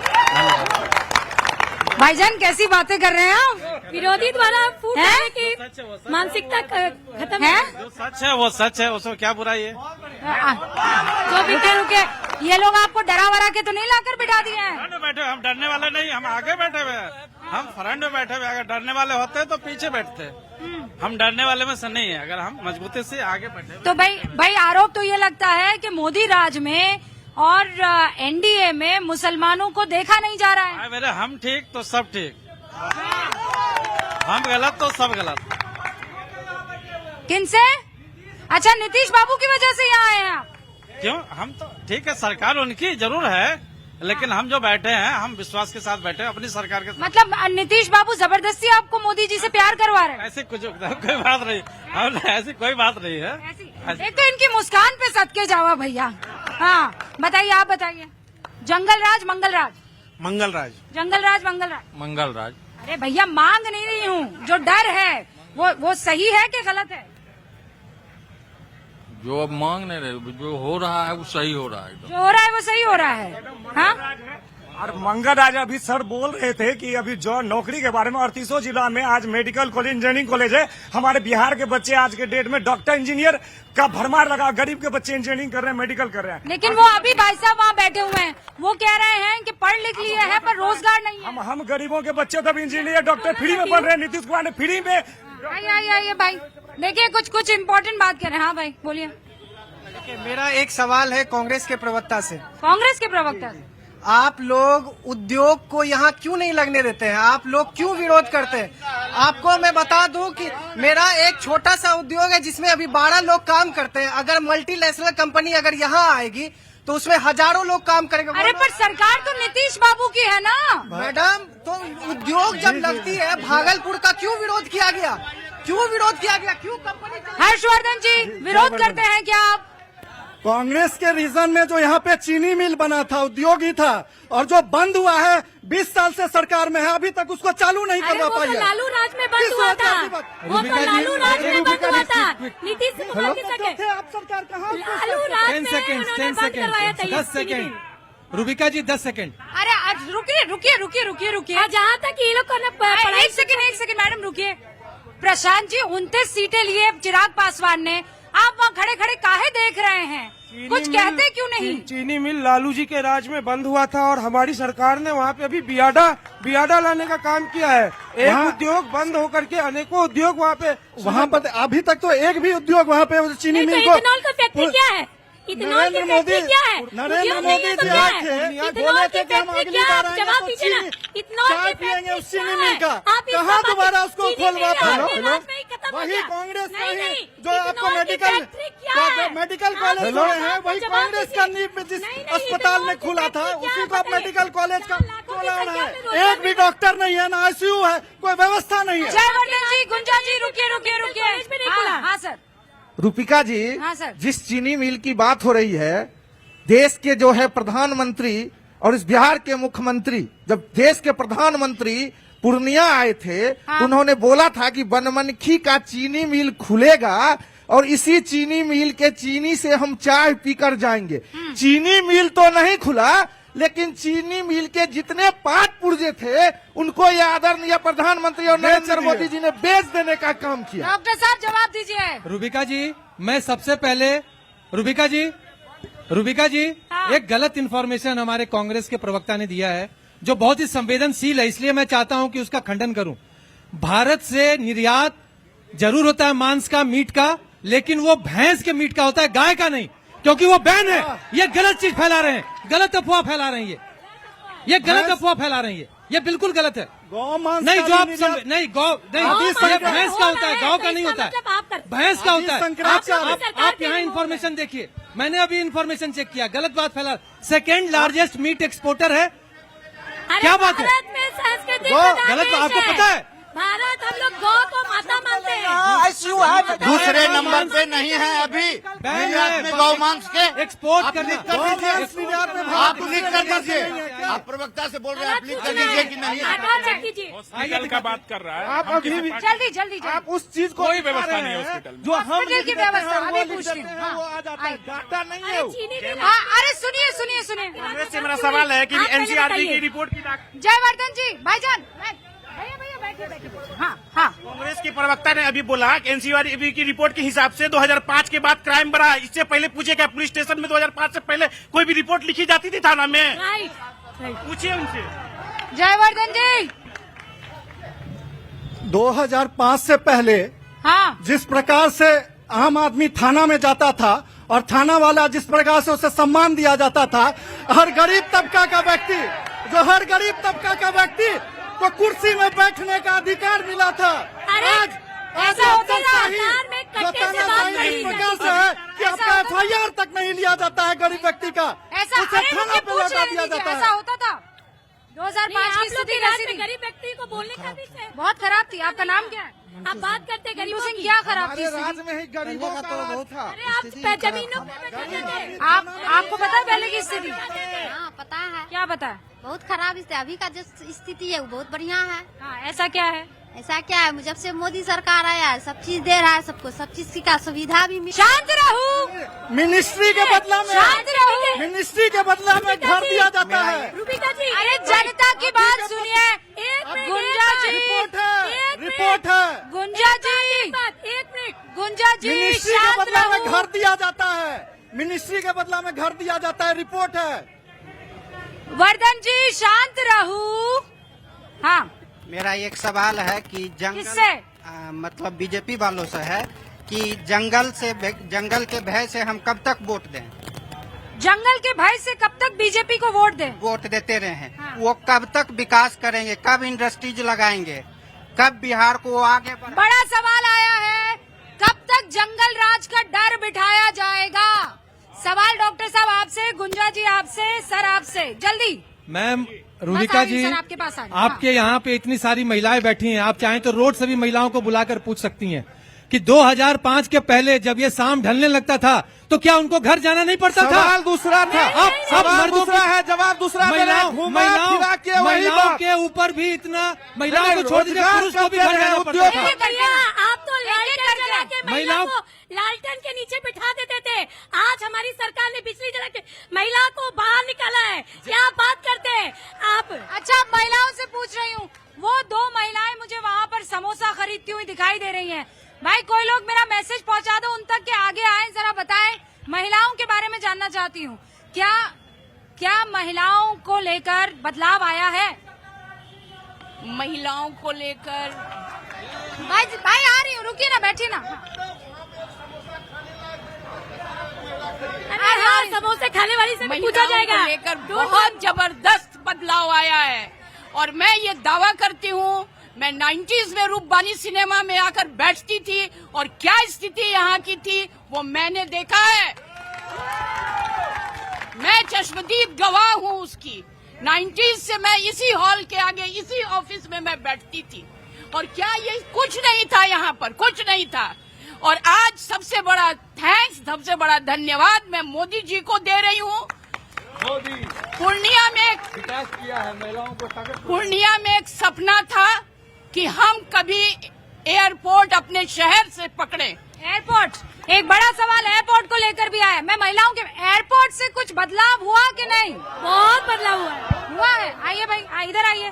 भाईजान कैसी बातें कर रहे हैं आप? विरोधी द्वारा फूट डालने की मानसिकता खत्म है। जो सच है वो सच है, उसमें क्या बुराई है? तो रुके, ये लोग आपको डरा वरा के तो नहीं लाकर बिठा दिए हैं? फ्रंट में बैठे, हम डरने वाले नहीं, हम आगे बैठे हुए हैं। हम फ्रंट में बैठे हुए, अगर डरने वाले होते तो पीछे बैठते। हम डरने वाले में से नहीं है, अगर हम मजबूती से आगे बैठे। तो भाई आरोप तो ये लगता है कि मोदी राज में और एनडीए में मुसलमानों को देखा नहीं जा रहा है। मेरे हम ठीक तो सब ठीक, हम गलत तो सब गलत। किनसे? अच्छा, नीतीश बाबू की वजह से यहाँ आए हैं आप? क्यों? हम तो ठीक है, सरकार उनकी जरूर है, लेकिन हम जो बैठे हैं हम विश्वास के साथ बैठे हैं अपनी सरकार के साथ। मतलब नीतीश बाबू जबरदस्ती आपको मोदी जी से प्यार करवा रहे हैं? ऐसी कुछ कोई बात नहीं, ऐसी कोई बात नहीं है। एक तो इनकी मुस्कान पे सदके जावा भैया। हाँ बताइए, आप बताइए। जंगल राज मंगल राज? मंगल राज। जंगल राज मंगल राज? मंगल राज। अरे भैया, मांग नहीं रही हूँ, जो डर है वो सही है कि गलत है? जो अब मांग नहीं रहे, जो हो रहा है वो सही हो रहा है। जो हो रहा है वो सही हो रहा है। हाँ, और मंगल राज अभी सर बोल रहे थे कि अभी जो नौकरी के बारे में 38 जिला में आज मेडिकल कॉलेज, इंजीनियरिंग कॉलेज है। हमारे बिहार के बच्चे आज के डेट में डॉक्टर, इंजीनियर का भरमार लगा। गरीब के बच्चे इंजीनियरिंग कर रहे हैं, मेडिकल कर रहे हैं। लेकिन वो अभी भाई साहब वहाँ बैठे हुए हैं, वो कह रहे हैं कि पढ़ लिख लिए हैं पर रोजगार नहीं है। हम गरीबों के बच्चे तब इंजीनियर, डॉक्टर फ्री में बन रहे हैं। नीतीश कुमार ने फ्री में। आइए भाई, देखिए कुछ इम्पोर्टेंट बात कर रहे हैं। हाँ भाई बोलिए। मेरा एक सवाल है कांग्रेस के प्रवक्ता से। कांग्रेस के प्रवक्ता से? आप लोग उद्योग को यहाँ क्यों नहीं लगने देते हैं? आप लोग क्यों विरोध करते हैं? आपको मैं बता दूं कि मेरा एक छोटा सा उद्योग है जिसमें अभी 12 लोग काम करते हैं। अगर मल्टीनेशनल कंपनी अगर यहाँ आएगी तो उसमें हजारों लोग काम करेंगे। अरे पर सरकार तो नीतीश बाबू की है ना मैडम। तो उद्योग जब लगती है, भागलपुर का क्यों विरोध किया गया? क्यों विरोध किया गया? क्यों कंपनी? हर्षवर्धन जी, विरोध करते हैं क्या आप? कांग्रेस के रीजन में जो यहाँ पे चीनी मिल बना था, उद्योग ही था, और जो बंद हुआ है 20 साल से सरकार में है, अभी तक उसको चालू नहीं करवा पाई है। लालू राज में बंद हुआ था, वो तो लालू राज में बंद हुआ था। नीतीश कुमार की सरकार, आप सरकार कहाँ? लालू राज में उन्होंने बंद करवाया था। 10 सेकेंड रूबिका जी, 10 सेकेंड। अरे आज रुकिए। जहाँ तक ये लोग को ना, एक सेकंड मैडम रुकिए। प्रशांत जी, 29 सीटें लिए चिराग पासवान ने, आप वहाँ खड़े खड़े काहे देख रहे हैं? कुछ कहते क्यों नहीं? चीनी मिल लालू जी के राज में बंद हुआ था और हमारी सरकार ने वहाँ पे अभी बियाडा लाने का काम किया है। एक उद्योग बंद होकर के अनेकों उद्योग वहाँ पे अभी तक तो एक भी उद्योग वहाँ पे चीनी मिल को। इथेनॉल का फैक्ट्री क्या है? इथेनॉल की फैक्ट्री क्या है? नरेंद्र मोदी जी आए थे, इथेनॉल की फैक्ट्री क्या है? जवाब दीजिए ना। इथेनॉल की पियेंगे उस चीनी फैक्ट्री मिल का, कहाँ दोबारा उसको खोलवा पाए? वही कांग्रेस नहीं, जो आपको मेडिकल कॉलेज जो है वही कांग्रेस का नींव जिस अस्पताल में खुला था उसी को आप मेडिकल कॉलेज का खोला है। एक भी डॉक्टर नहीं है, ना आईसीयू है, कोई व्यवस्था नहीं है। जयवर्धन जी, गुंजा जी, रुकिए। हाँ सर। रूपिका जी, हाँ सर। जिस चीनी मिल की बात हो रही है, देश के जो है प्रधानमंत्री और इस बिहार के मुख्यमंत्री, जब देश के प्रधानमंत्री पूर्णिया आए थे, हाँ। उन्होंने बोला था कि बनमनखी का चीनी मिल खुलेगा और इसी चीनी मिल के चीनी से हम चाय पीकर जाएंगे। चीनी मिल तो नहीं खुला, लेकिन चीनी मिल के जितने पाट पुर्जे थे उनको ये आदरणीय प्रधानमंत्री और नरेंद्र मोदी जी ने बेच देने का काम किया। डॉक्टर साहब जवाब दीजिए। रूबिका जी, मैं सबसे पहले रूबिका जी हाँ। एक गलत इन्फॉर्मेशन हमारे कांग्रेस के प्रवक्ता ने दिया है जो बहुत ही संवेदनशील है, इसलिए मैं चाहता हूं कि उसका खंडन करूं। भारत से निर्यात जरूर होता है मांस का, मीट का, लेकिन वो भैंस के मीट का होता है, गाय का नहीं, क्योंकि वो बैन है। ये गलत चीज फैला रहे हैं, गलत अफवाह फैला रहे हैं। ये गलत अफवाह फैला रहे हैं, ये बिल्कुल गलत है। नहीं, जो आप नहीं गौ नहीं, ये भैंस का होता है, गाँव का नहीं होता है, भैंस का होता है। आप यहाँ इन्फॉर्मेशन देखिए, मैंने अभी इन्फॉर्मेशन चेक किया, गलत बात फैला। सेकेंड लार्जेस्ट मीट एक्सपोर्टर है, क्या बात है? भारत में संस्कृति गलत, आपको पता है? भारत, हम लोग गौ को माता मानते हैं। दूसरे नंबर पे नहीं है अभी निर्यात में गौ मांस के। एक्सपोर्ट करने आप लिख कर दीजिए। आप प्रवक्ता से बोल रहे हैं, आप लिख कर लीजिए कि नहीं? हॉस्पिटल का बात कर रहा है। आप अभी भी जल्दी आप उस चीज को कोई व्यवस्था नहीं है हॉस्पिटल में। जो हम हॉस्पिटल की व्यवस्था वो अभी लिख पूछती देते हूँ। हैं, वो आ जाता है। डाटा नहीं है वो। अरे सुनिए कांग्रेस से मेरा सवाल है कि एनसीआरबी की रिपोर्ट की जयवर्धन जी भाईजान भैया बैठिए। हाँ कांग्रेस के प्रवक्ता ने अभी बोला कि एनसीआरबी की रिपोर्ट के हिसाब से 2005 के बाद क्राइम बढ़ा। इससे पहले पूछे क्या पुलिस स्टेशन में 2005 से पहले कोई भी रिपोर्ट लिखी जाती थी थाना में? पूछिए उनसे। जयवर्धन जी 2005 से पहले हाँ जिस प्रकार से आम आदमी थाना में जाता था और थाना वाला जिस प्रकार से उसे सम्मान दिया जाता था, हर गरीब तबका का व्यक्ति को कुर्सी में बैठने का अधिकार मिला था। आज ऐसा होता था इस प्रकार से है कि आपका FIR तक नहीं लिया जाता है गरीब व्यक्ति का, ऐसा उसे थाना पे लौटा दिया जाता ऐसा है। होता था 2005 की स्थिति कैसी थी? गरीब व्यक्ति को बोलने का भी है। बहुत खराब थी। आपका नाम क्या है? आप बात करते गरीबों सिंह की। क्या खराब थी? हमारे राज्य में ही गरीबों का राज था। अरे आप जमीनों पे बैठे थे। आपको पता है पहले की स्थिति? हाँ पता है, क्या पता है? बहुत खराब स्थिति। अभी का जो स्थिति है वो बहुत बढ़िया है। हाँ ऐसा क्या है? ऐसा क्या है, जब से मोदी सरकार आया है सब चीज दे रहा है सबको, सब चीज की का सुविधा भी मिल। शांत रहूं। मिनिस्ट्री के बदला में शांत रहूं। मिनिस्ट्री के बदला में घर दिया जाता है। रूबिका जी अरे जनता की बात सुनिए। गुंजा जी रिपोर्ट है गुंजा जी एक मिनट गुंजा जी मिनिस्ट्री के शांत बदला में रहूं। घर दिया जाता है। मिनिस्ट्री के बदला में घर दिया जाता है, रिपोर्ट है। वर्धन जी शांत रहूं। हाँ मेरा एक सवाल है कि किससे? मतलब बीजेपी वालों से है कि जंगल के भय से हम कब तक वोट दें? जंगल के भय से कब तक बीजेपी को वोट दें? वोट देते रहे हैं। हाँ। वो कब तक विकास करेंगे, कब इंडस्ट्रीज लगाएंगे, कब बिहार को आगे बड़ा सवाल आया है, कब तक जंगल राज का डर बिठाया जाएगा? सवाल डॉक्टर साहब आपसे, गुंजा जी आपसे, सर आपसे, जल्दी। मैम रूबिका जी, सर आपके पास आ रही। आपके यहाँ पे इतनी सारी महिलाएं बैठी हैं, आप चाहें तो रोड से भी महिलाओं को बुलाकर पूछ सकती हैं कि 2005 के पहले जब ये शाम ढलने लगता था तो क्या उनको घर जाना नहीं पड़ता था? सवाल दूसरा था। अब सवाल दूसरा है, जवाब दूसरा दे रहे हैं। घुमा फिरा के वही महिलाओं बात। के ऊपर भी इतना, महिलाओं को छोड़ दीजिए, पुरुष को भी घर जाना पड़ता था। आप तो लालटेन जला के महिलाओं को लालटेन के नीचे बिठा देते थे। आज हमारी सरकार ने बिजली जला के महिला को बाहर निकाला है। क्या बात करते हैं आप? अच्छा महिलाओं से पूछ रही हूँ, वो 2 महिलाएं मुझे वहाँ पर समोसा खरीदती हुई दिखाई दे रही हैं। भाई कोई लोग मेरा मैसेज पहुँचा दो उन तक के आगे आए, जरा बताएं। महिलाओं के बारे में जानना चाहती हूँ, क्या महिलाओं को लेकर बदलाव आया है? महिलाओं को लेकर भाई आ रही हूँ, रुकिए ना, बैठिए ना। अरे हाँ, समोसे खाने वाली से भी पूछा जाएगा। लेकर बहुत जबरदस्त बदलाव आया है और मैं ये दावा करती हूँ, मैं 90s में रूपबानी सिनेमा में आकर बैठती थी और क्या स्थिति यहाँ की थी वो मैंने देखा है। मैं चश्मदीद गवाह हूँ उसकी। 90s से मैं इसी हॉल के आगे इसी ऑफिस में मैं बैठती थी और क्या ये कुछ नहीं था, यहाँ पर कुछ नहीं था। और आज सबसे बड़ा थैंक्स, सबसे बड़ा धन्यवाद मैं मोदी जी को दे रही हूँ। पूर्णिया में एक सपना था कि हम कभी एयरपोर्ट अपने शहर से पकड़े। एयरपोर्ट, एक बड़ा सवाल एयरपोर्ट को लेकर भी आया। मैं महिलाओं के एयरपोर्ट से कुछ बदलाव हुआ कि नहीं? बहुत बदलाव हुआ है। आइए भाई, इधर आइए,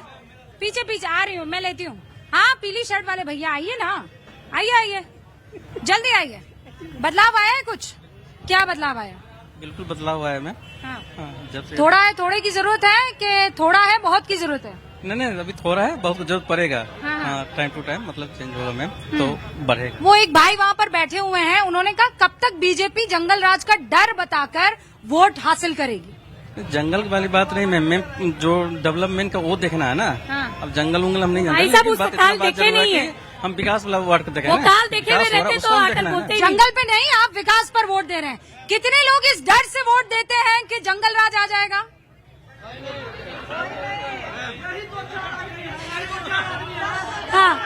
पीछे आ रही हूँ, मैं लेती हूँ। हाँ पीली शर्ट वाले भैया आइए ना, आइए जल्दी आइए। बदलाव आया है कुछ? क्या बदलाव आया? बिल्कुल बदलाव आया है मैम। हाँ। जब से थोड़ा है, थोड़े की जरूरत है कि थोड़ा है बहुत की जरूरत है? नहीं अभी थोड़ा है, बहुत जरूरत पड़ेगा। हाँ। टाइम टू टाइम मतलब चेंज होगा मैम, तो बढ़ेगा। वो एक भाई वहाँ पर बैठे हुए हैं, उन्होंने कहा कब तक बीजेपी जंगल राज का डर बताकर वोट हासिल करेगी? जंगल वाली बात नहीं मैम, जो डेवलपमेंट का वो देखना है ना। हाँ। अब जंगल उंगल हम नहीं जानते, भाई साहब, लेकिन उसको बात इतना काल बात देखे जरूर है नहीं कि है। हम विकास वाला वर्क देखें वो ना। काल देखे हुए विकास हो रहा है, रहते उसको तो हम आकर देखना है ना। बोलते ही जंगल पे नहीं, आप विकास पर वोट दे रहे हैं। कितने लोग इस डर से वोट देते हैं कि जंगल राज आ जाएगा? हाँ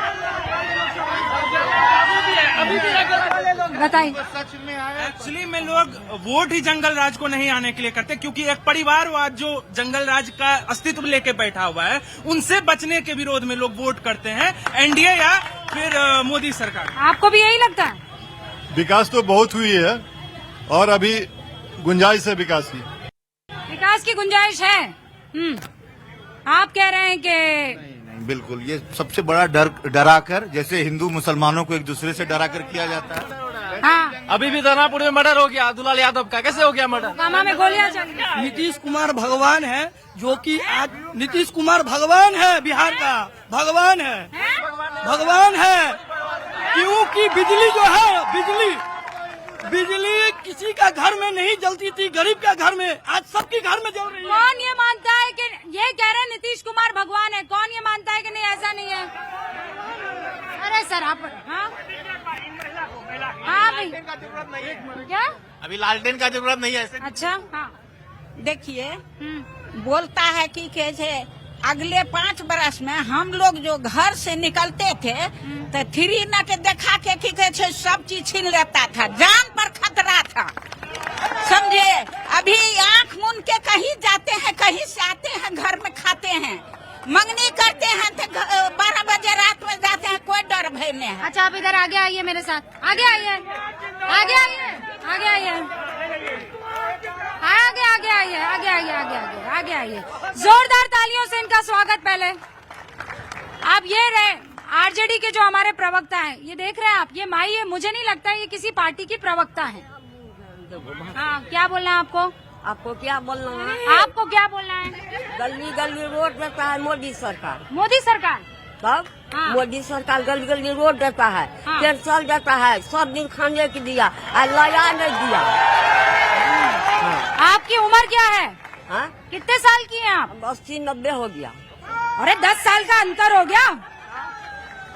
बताइए। एक्चुअली में लोग वोट ही जंगल राज को नहीं आने के लिए करते, क्योंकि एक परिवारवाद जो जंगल राज का अस्तित्व लेके बैठा हुआ है, उनसे बचने के विरोध में लोग वोट करते हैं एनडीए या फिर मोदी सरकार। आपको भी यही लगता है? विकास तो बहुत हुई है और अभी गुंजाइश है विकास की। विकास की गुंजाइश है। आप कह रहे हैं कि नहीं, बिल्कुल ये सबसे बड़ा डराकर, जैसे हिंदू मुसलमानों को एक दूसरे से डराकर किया जाता है। हाँ, अभी भी दानापुर में मर्डर हो गया दुलाल यादव का, कैसे हो गया मर्डर? कामा में गोलियां चल रही। नीतीश कुमार भगवान है, जो कि आज नीतीश कुमार भगवान है, बिहार का भगवान है, भगवान है, क्योंकि बिजली जो है, बिजली किसी का घर में नहीं जलती थी, गरीब का घर में, आज सबके घर में जल रही है। कौन ये मानता है कि ये कह रहे हैं नीतीश कुमार भगवान है? कौन ये मानता है कि नहीं ऐसा नहीं है? अरे सर आप हाँ भाई क्या अभी लालटेन का जरूरत नहीं है। अच्छा हाँ देखिए बोलता है कि कैसे अगले 5 बरस में हम लोग जो घर से निकलते थे तो 3 नट देखा के कि कैसे सब चीज छीन लेता था, जान पर खतरा था, समझे। अभी आंख मूंद के कहीं जाते हैं, कहीं से आते हैं, घर में खाते हैं, मंगनी करते हैं तो 12 बजे रात में जाते हैं, कोई डर भय नहीं है। अच्छा आप इधर आगे आइए, मेरे साथ आगे आइए, आगे आइए, आगे आइए, आगे आगे आइए, आगे आइए, आगे आइए, आगे आइए। जोरदार तालियों से इनका स्वागत। पहले आप ये रहे आरजेडी के जो हमारे प्रवक्ता हैं, ये देख रहे हैं आप, ये माई है, मुझे नहीं लगता ये किसी पार्टी की प्रवक्ता है। हाँ क्या बोलना है आपको? आपको क्या बोलना है? आपको क्या बोलना है? गली गली रोड देता है मोदी सरकार। मोदी सरकार तब हाँ। मोदी सरकार गली गली रोड देता है, हाँ। पेंशन देता है, सब दिन खाने की दिया, लया नहीं दिया। आपकी उम्र क्या है? हाँ? कितने साल की हैं आप? 80-90 हो गया। अरे 10 साल का अंतर हो गया।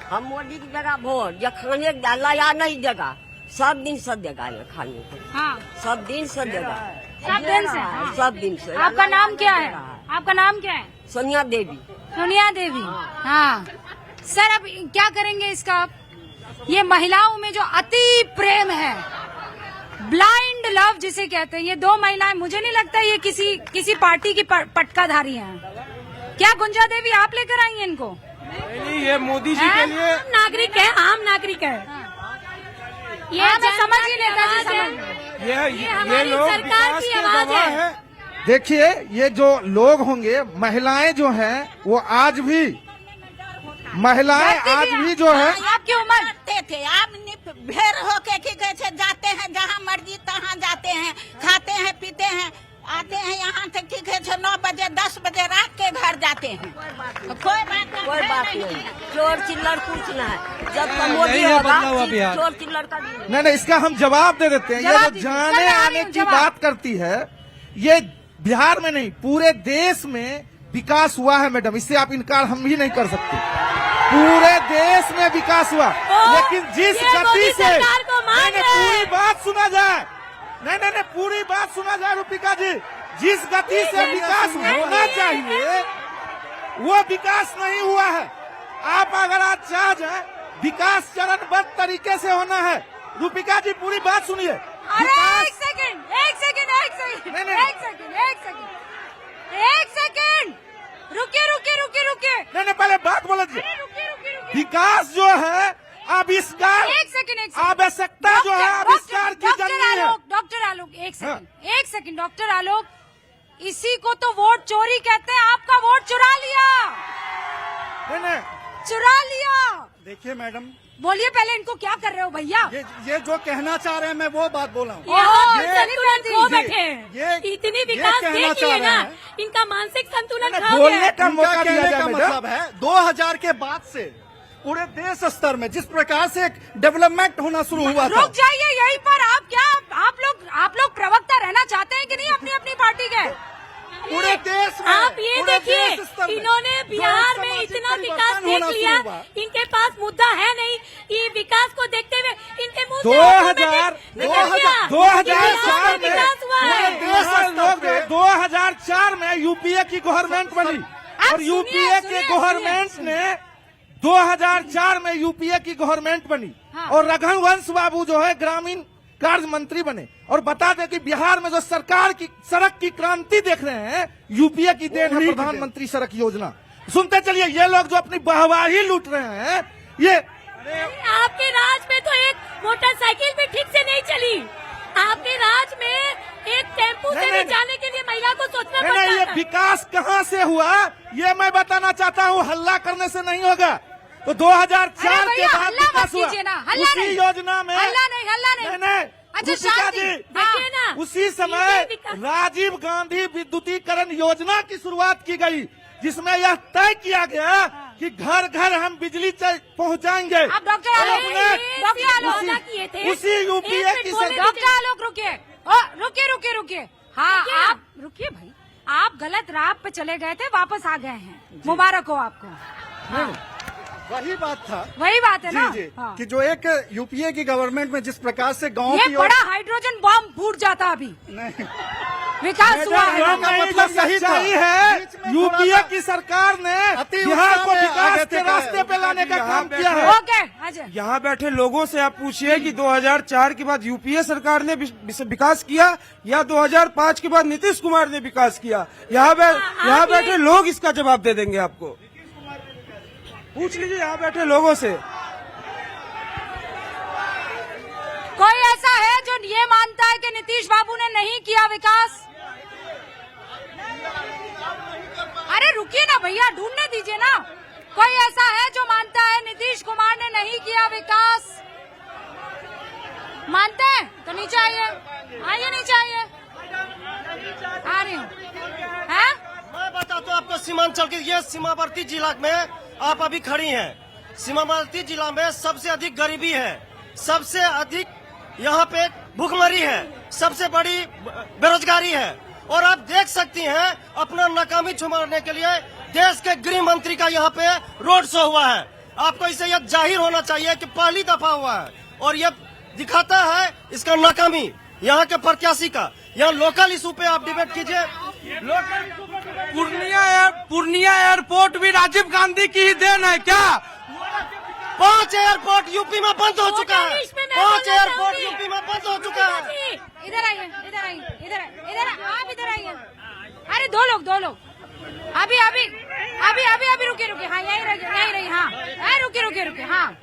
हम मोदी की जगह वोट या खाने लया नहीं देगा, सब दिन से देगा ये खाने को। हाँ सब दिन से देगा, सब दिन से हाँ। सब दिन से। आपका नाम क्या है? आपका नाम क्या है? सोनिया देवी। सोनिया देवी हाँ। सर अब क्या करेंगे इसका आप? ये महिलाओं में जो अति प्रेम है, ब्लाइंड लव जिसे कहते हैं, ये 2 महिलाएं, मुझे नहीं लगता ये किसी पार्टी की पटकाधारी हैं। क्या गुंजा देवी आप लेकर आई हैं इनको? ये मोदी जी के लिए नागरिक है, आम नागरिक है। ये मैं समझ ही नेताजी समझ। ये लोग सरकार की आवाज है। देखिए ये जो लोग होंगे, महिलाएं जो हैं वो आज भी, महिलाएं आज भी जो है, आपकी उम्र थे, आप भेड़ होके कि कैसे जाते हैं, जहाँ मर्जी तहाँ जाते हैं, खाते हैं, पीते हैं, आते हैं यहाँ तक कि कैसे 9 बजे 10 बजे रात के घर जाते हैं। कोई बात नहीं, चोर चिल्लर कुछ न है। जब मोदी होगा चोर चिल्लर का नहीं, इसका हम जवाब दे देते हैं। ये जो जाने आने की बात करती है, ये बिहार में नहीं पूरे देश में विकास हुआ है मैडम, इससे आप इनकार हम भी नहीं कर सकते। पूरे देश में विकास हुआ, लेकिन जिस गति से पूरी बात सुना जाए, नहीं पूरी बात सुना जाए रूपिका जी, जिस गति से विकास होना चाहिए वो विकास नहीं हुआ है। आप अगर आज चाह जाए विकास चरणबद्ध तरीके से होना है, रूपिका जी पूरी बात सुनिए। अरे एक सेकंड रुकिए। नहीं पहले बात बोल दीजिए। विकास जो है आविष्कार, एक सेकंड आवश्यकता जो है आविष्कार की जरूरत है। डॉक्टर आलोक एक सेकंड डॉक्टर आलोक, इसी को तो वोट चोरी कहते हैं। आपका वोट चुरा लिया। देखिए मैडम, बोलिए पहले इनको क्या कर रहे हो भैया? ये जो कहना चाह रहे हैं मैं वो बात बोला हूँ। इतनी विकास देखिए ना, इनका मानसिक संतुलन खो बोलने का मौका कहने दिया का जाए मतलब है 2000 के बाद से पूरे देश स्तर में जिस प्रकार से एक डेवलपमेंट होना शुरू हुआ था। रुक जाइए यहीं पर। आप लोग प्रवक्ता रहना चाहते हैं कि नहीं अपनी अपनी पार्टी के? पूरे देश में आप ये देखिए, इन्होंने बिहार में इतना विकास देख लिया, इनके पास मुद्दा है नहीं। ये विकास को देखते हुए इनके मुंह 2004 में यूपीए की गवर्नमेंट बनी और यूपीए के गवर्नमेंट ने 2004 में यूपीए की गवर्नमेंट बनी और रघुवंश बाबू जो है ग्रामीण कार्य मंत्री बने। और बता दें कि बिहार में जो सरकार की सड़क की क्रांति देख रहे हैं, यूपीए की देन है प्रधानमंत्री सड़क योजना। सुनते चलिए, ये लोग जो अपनी वाहवाही लूट रहे हैं, ये आपके राज में तो एक मोटरसाइकिल भी ठीक से नहीं चली। आपके राज में एक टेम्पू से भी जाने के लिए महिला को सोचना पड़ता है। ये विकास कहाँ से हुआ, ये मैं बताना चाहता हूँ। हल्ला करने से नहीं होगा। तो 2004 के बाद विकास हुआ, उसी योजना में हल्ला नहीं। अच्छा शांति, देखिए ना, उसी समय राजीव गांधी विद्युतीकरण योजना की शुरुआत की गई, जिसमें यह तय किया गया कि घर घर हम बिजली पहुंचाएंगे। अब डॉक्टर आलोक किए थे उसी यूपीए की डॉक्टर आलोक रुकिए। हाँ आप रुकिए भाई, आप गलत राह पे चले गए थे, वापस आ गए हैं, मुबारक हो आपको। वही बात था, वही बात है ना। जी। कि जो एक यूपीए की गवर्नमेंट में जिस प्रकार से गांव ये की बड़ा हाइड्रोजन बॉम्ब फूट जाता अभी नहीं, विकास हुआ है। मतलब सही है, यूपीए की सरकार ने बिहार को विकास के रास्ते पे लाने का काम किया है। ओके अजय, यहाँ बैठे लोगों से आप पूछिए कि 2004 के बाद यूपीए सरकार ने विकास किया या 2005 के बाद नीतीश कुमार ने विकास किया। यहाँ बैठे लोग इसका जवाब दे देंगे आपको। पूछ लीजिए यहाँ बैठे लोगों से। कोई ऐसा है जो ये मानता है कि नीतीश बाबू ने नहीं किया विकास? अरे रुकिए ना भैया, ढूंढने दीजिए ना। कोई ऐसा है जो मानता है नीतीश कुमार ने नहीं किया विकास? मानते हैं तो नीचे आइए, नीचे आइए। आ रही हूँ। मैं बताता हूँ आपको, सीमांचल के ये सीमावर्ती जिला में आप अभी खड़ी हैं। सीमावर्ती जिला में सबसे अधिक गरीबी है, सबसे अधिक यहाँ पे भूखमरी है, सबसे बड़ी बेरोजगारी है। और आप देख सकती हैं, अपना नाकामी छुपाने के लिए देश के गृह मंत्री का यहाँ पे रोड शो हुआ है। आपको इसे यह जाहिर होना चाहिए कि पहली दफा हुआ है, और यह दिखाता है इसका नाकामी यहाँ के प्रत्याशी का। यहाँ लोकल इशू पे आप डिबेट कीजिए। पूर्णिया एयरपोर्ट भी राजीव गांधी की ही देन है क्या? 5 एयरपोर्ट यूपी में बंद हो चुका है। 5 एयरपोर्ट यूपी में बंद हो चुका है। इधर आइए, आप इधर आइए। अरे दो लोग अभी रुकिए। हाँ यही रही। हाँ रुकिए। हाँ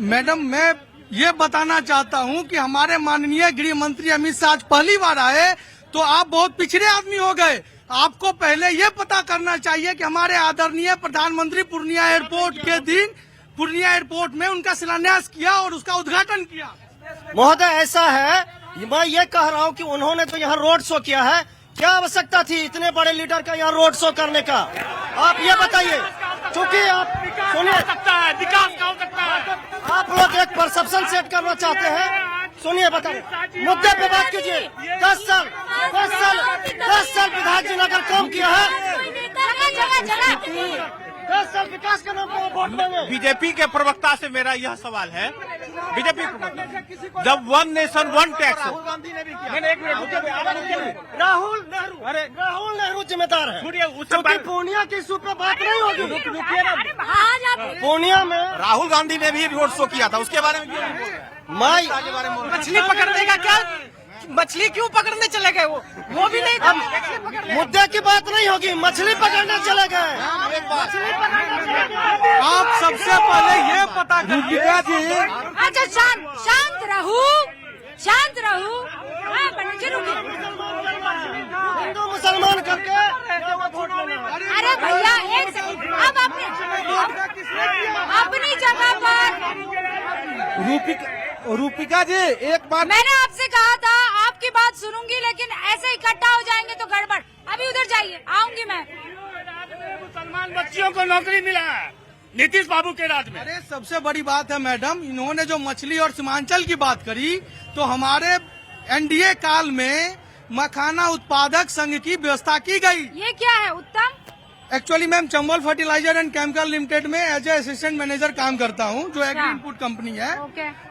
मैडम, मैं ये बताना चाहता हूँ कि हमारे माननीय गृह मंत्री अमित शाह आज पहली बार आए तो आप बहुत पिछड़े आदमी हो गए। आपको पहले ये पता करना चाहिए कि हमारे आदरणीय प्रधानमंत्री पूर्णिया एयरपोर्ट के दिन पूर्णिया एयरपोर्ट में उनका शिलान्यास किया और उसका उद्घाटन किया। महोदय, ऐसा है, मैं ये कह रहा हूँ कि उन्होंने तो यहाँ रोड शो किया है। क्या आवश्यकता थी इतने बड़े लीडर का यहाँ रोड शो करने का? आप ये बताइए। चूँकि आप सुनिए, विकास का हो सकता है। आप लोग एक परसेप्शन सेट करना चाहते हैं। सुनिए, बताइए, मुद्दे पे बात कीजिए। 10 साल विधायक जी ने अगर काम किया है, 10 साल विकास के नाम पर वोट मांगे। बीजेपी के प्रवक्ता से मेरा यह सवाल है, बीजेपी प्रवक्ता, जब 1 नेशन 1 टैक्स, राहुल गांधी ने भी किया। राहुल नेहरू जिम्मेदार है, क्योंकि पूर्णिया की इशू पे बात नहीं होगी। पूर्णिया में राहुल गांधी ने भी रोड शो किया था, उसके बारे में मछली पकड़ने का क्या, मछली क्यों पकड़ने चले गए? वो भी नहीं था। मुद्दे की बात नहीं होगी, मछली पकड़ने चले गए। आप सबसे पहले ये पता कीजिए। अच्छा शांत रहू। हिंदू मुसलमान करके अरे भैया एक सेकंड, अब अपनी जगह पर। रूपिका जी, एक बात मैंने आपसे कहा था आपकी बात सुनूंगी, लेकिन ऐसे इकट्ठा हो जाएंगे तो गड़बड़। अभी उधर जाइए, आऊंगी मैं। मुसलमान बच्चियों को नौकरी मिला है नीतीश बाबू के राज में। अरे सबसे बड़ी बात है मैडम, इन्होंने जो मछली और सीमांचल की बात करी, तो हमारे एनडीए काल में मखाना उत्पादक संघ की व्यवस्था की गई। ये क्या है Uttam? Actually ma'am, Chambal fertiliser and chemical limited में एज ए असिस्टेंट मैनेजर काम करता हूँ, जो एग्री इनपुट कंपनी है।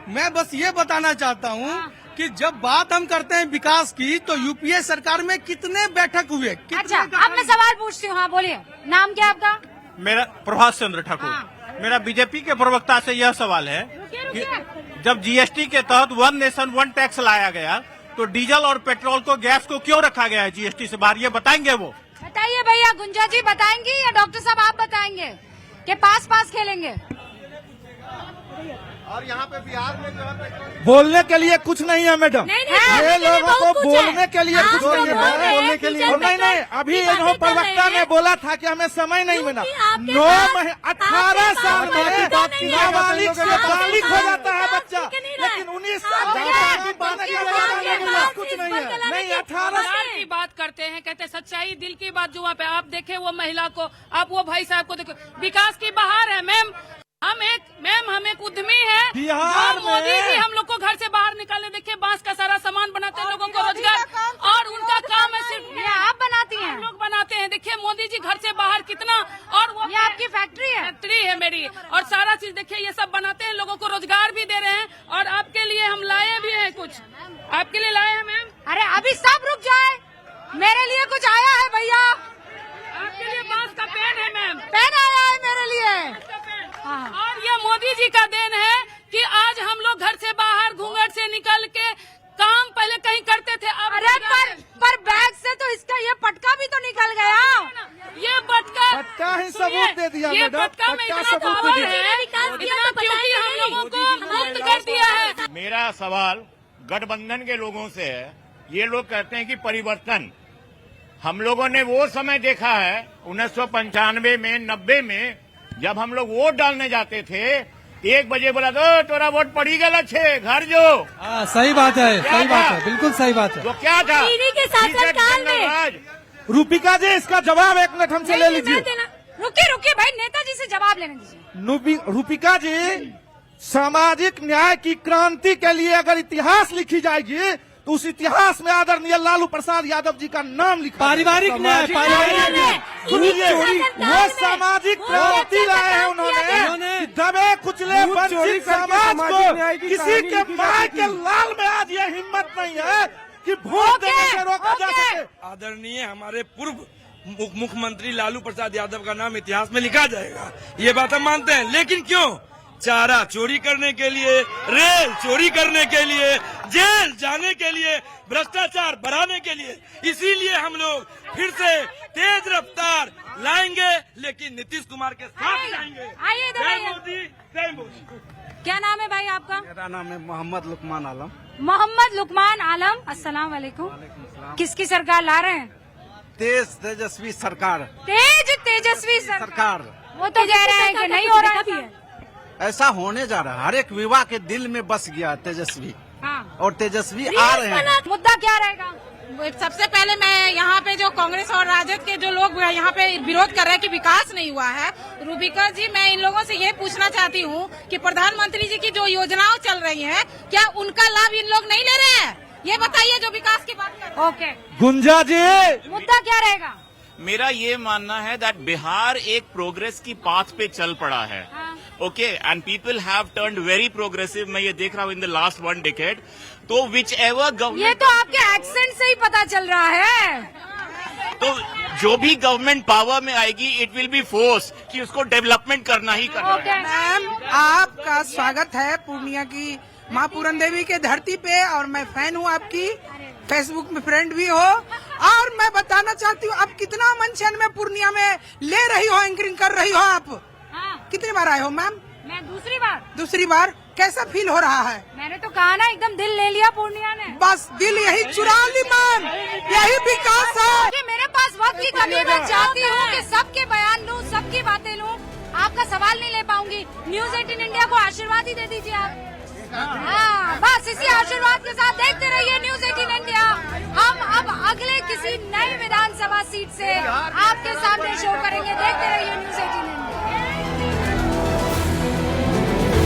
मैं बस ये बताना चाहता हूँ कि जब बात हम करते हैं विकास की, तो यूपीए सरकार में कितने बैठक हुए? अच्छा, अब मैं सवाल पूछती हूँ। हाँ बोलिए, नाम क्या आपका? मेरा प्रभाष चंद्र ठाकुर। मेरा बीजेपी के प्रवक्ता से यह सवाल है कि जब जीएसटी के तहत 1 नेशन 1 टैक्स लाया गया तो डीजल और पेट्रोल को, गैस को क्यों रखा गया है जीएसटी से बाहर, ये बताएंगे वो? बताइए भैया, गुंजा जी बताएंगी या डॉक्टर साहब आप बताएंगे कि पास पास खेलेंगे? और यहाँ पे बिहार में जो है बोलने के लिए कुछ नहीं है मैडम, ये लोगों को बोलने के लिए कुछ नहीं है, बोलने के लिए नहीं। अभी जो प्रवक्ता ने बोला था कि हमें समय नहीं मिला। 18 साल में नाबालिग से बालिग हो जाता है बच्चा, लेकिन 19 कुछ नहीं है। नहीं, 18 की बात करते हैं, कहते हैं सच्चाई दिल की बात। जो वहाँ पे आप देखे वो महिला को, आप वो भाई साहब को देखो, विकास की बहार है मैम। हम एक उद्यमी है बिहार में। मोदी जी हम लोग को घर से बाहर निकालने, देखिए बांस का सारा सामान बनाते हैं, लोगों को रोजगार, और उनका काम है सिर्फ ये आप बनाती हैं? हम लोग बनाते हैं। देखिए मोदी जी घर से बाहर कितना, और वो ये आपकी फैक्ट्री है? फैक्ट्री है मेरी, और सारा चीज देखिए ये सब बनाते हैं, लोगों को रोजगार भी दे रहे हैं। और आपके लिए हम लाए भी हैं, कुछ आपके लिए लाए हैं मैम। अरे अभी सब रुक जाए, मेरे लिए कुछ आया है भैया। आपके लिए बांस का पेन है मैम, पेन आया है मेरे लिए। और ये मोदी जी का देन है कि आज हम लोग घर से बाहर घूंघट से निकल के काम पहले कहीं करते थे। अब अरे पर बैग से तो इसका ये पटका भी तो निकल गया। ये पटका ही सबूत दे दिया ये मैडम, पटका में इतना पावर है, इतना क्योंकि हम लोगों को मुक्त कर दिया है। मेरा सवाल गठबंधन के लोगों से है। ये लोग कहते हैं कि परिवर्तन, हम लोगों ने वो समय देखा है 1995 में 90 में, जब हम लोग वोट डालने जाते थे 1 बजे बोला तो तोरा वोट पड़ी गल अच्छे घर जो। सही बात है, सही बात है, बिल्कुल सही बात है। तो क्या था के शासनकाल में? रूपिका जी इसका जवाब 1 मिनट हमसे ले लीजिए। रुकिए भाई, नेताजी से जवाब लेने दीजिए। रूपिका जी, सामाजिक न्याय की क्रांति के लिए अगर इतिहास लिखी जाएगी तो उस इतिहास में आदरणीय लालू प्रसाद यादव जी का नाम लिखा। पारिवारिक न्याय, सुनिए, वो सामाजिक क्रांति लाए हैं उन्होंने, दबे कुचले वंचित समाज को किसी के माय के लाल में आज ये हिम्मत नहीं है कि वोट देने से रोका जा सके। आदरणीय हमारे पूर्व मुख्यमंत्री लालू प्रसाद यादव का नाम इतिहास में लिखा जाएगा, ये बात हम मानते हैं। लेकिन क्यों? चारा चोरी करने के लिए, रेल चोरी करने के लिए, जेल जाने के लिए, भ्रष्टाचार बढ़ाने के लिए, इसीलिए हम लोग फिर से तेज रफ्तार लाएंगे, लेकिन नीतीश कुमार के साथ जाएंगे। जय मोदी, जय मोदी। क्या नाम है भाई आपका? मेरा नाम है मोहम्मद लुकमान आलम। मोहम्मद लुकमान आलम, अस्सलाम वालेकुम। किसकी सरकार ला रहे हैं? तेजस्वी सरकार। तेजस्वी सरकार। वो तो कह रहे हैं कि नहीं हो रहा है। ऐसा होने जा रहा है, हर एक युवा के दिल में बस गया तेजस्वी। हाँ। और तेजस्वी आ रहे हैं। मुद्दा क्या रहेगा? सबसे पहले मैं यहाँ पे जो कांग्रेस और राजद के जो लोग यहाँ पे विरोध कर रहे हैं कि विकास नहीं हुआ है, रूबिका जी मैं इन लोगों से ये पूछना चाहती हूँ कि प्रधानमंत्री जी की जो योजनाएं चल रही हैं, क्या उनका लाभ इन लोग नहीं ले रहे हैं? ये बताइए जो विकास की बात कर रहे हैं। ओके गुंजा जी, मुद्दा क्या रहेगा? मेरा ये मानना है दैट बिहार एक प्रोग्रेस की पाथ पे चल पड़ा है। Okay, and people have turned very progressive. मैं ये देख रहा हूँ इन द लास्ट 1 डिकेड। तो विच एवर गवर्नमेंट, ये तो आपके एक्सेंट से ही पता चल रहा है। तो जो भी गवर्नमेंट पावर में आएगी इट विल बी फोर्स कि उसको डेवलपमेंट करना ही करना है। मैम आपका स्वागत है पूर्णिया की माँ पूरन देवी के धरती पे, और मैं फैन हूँ आपकी, फेसबुक में फ्रेंड भी हो। और मैं बताना चाहती हूँ आप कितना मंचन में पूर्णिया में ले रही हो, एंकरिंग कर रही हो आप। कितनी बार आए हो मैम? मैं दूसरी बार। कैसा फील हो रहा है? मैंने तो कहा ना, एकदम दिल ले लिया पूर्णिया ने। बस दिल यही चुरा ली मैम, यही विकास है। मेरे पास वक्त की कमी, मैं चाहती हूँ कि सबके बयान लूँ, सबकी बातें लूँ। आपका सवाल नहीं ले पाऊंगी। न्यूज 18 इंडिया को आशीर्वाद ही दे दीजिए आप। हाँ, बस इसी आशीर्वाद के साथ देखते रहिए न्यूज 18 इंडिया। हम अब अगले किसी नई विधानसभा सीट से आपके सामने शो